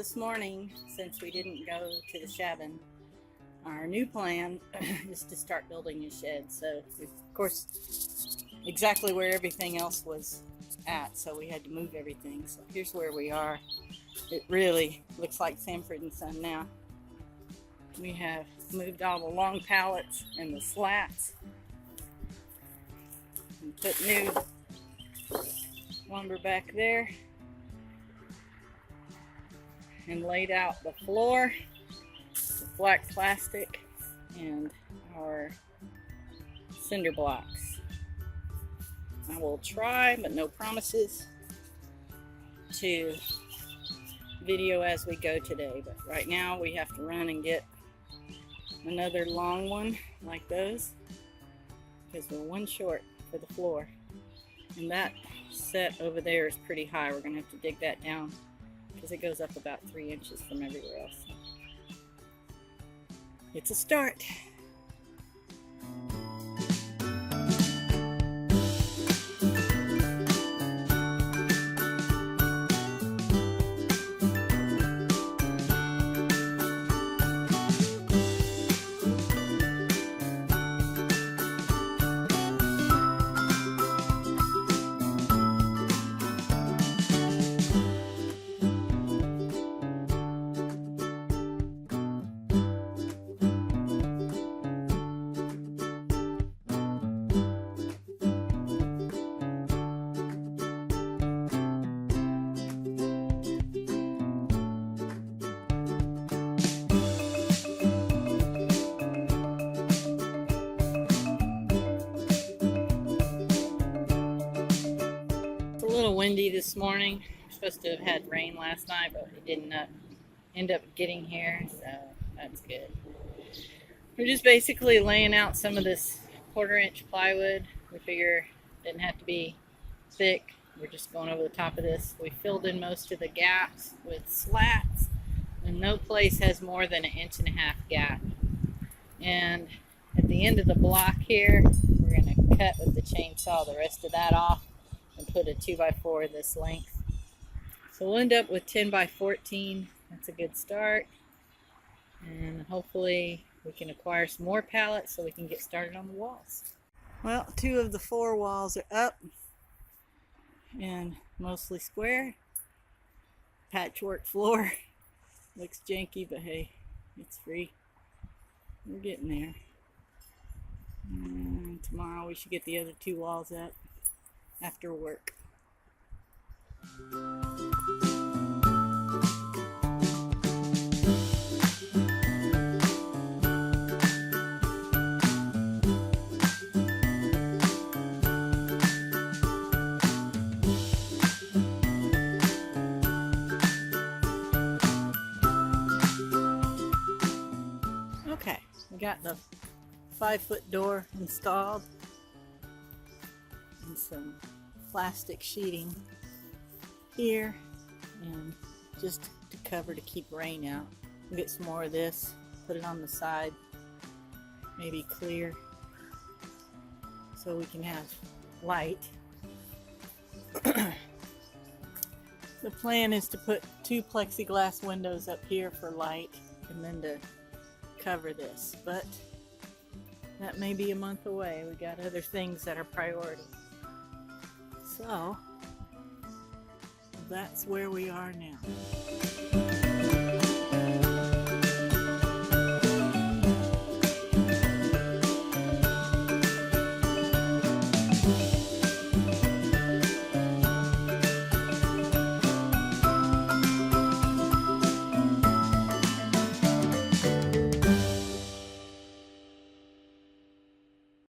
this morning, since we didn't go to the cabin, our new plan is to start building a shed. So, of course, exactly where everything else was at, so we had to move everything. So here's where we are. It really looks like Sanford and Son now. We have moved all the long pallets and the slats and put new lumber back there and laid out the floor with black plastic and our cinder blocks. I will try, but no promises, to video as we go today. But right now we have to run and get another long one like those because we're one short for the floor. And that set over there is pretty high. We're going to have to dig that down because it goes up about 3 inches from everywhere else. It's a start. It's a little windy this morning. We're supposed to have had rain last night, but it didn't end up getting here, so that's good. We're just basically laying out some of this 1/4 inch plywood. We figure it didn't have to be thick. We're just going over the top of this. We filled in most of the gaps with slats, and no place has more than 1.5 inch gap. And at the end of the block here, we're going to cut with the chainsaw the rest of that off and put a 2x4 this length. So we'll end up with 10x14. That's a good start. And hopefully we can acquire some more pallets so we can get started on the walls. Well, 2 of the 4 walls are up and mostly square. Patchwork floor. Looks janky, but hey, it's free. We're getting there. And tomorrow we should get the other 2 walls up after work. Okay, we got the 5-foot door installed and some plastic sheeting here, and just to cover to keep rain out. We'll get some more of this, put it on the side, maybe clear, so we can have light. The plan is to put 2 plexiglass windows up here for light and then to cover this, but that may be a month away. We got other things that are priority. So that's where we are now.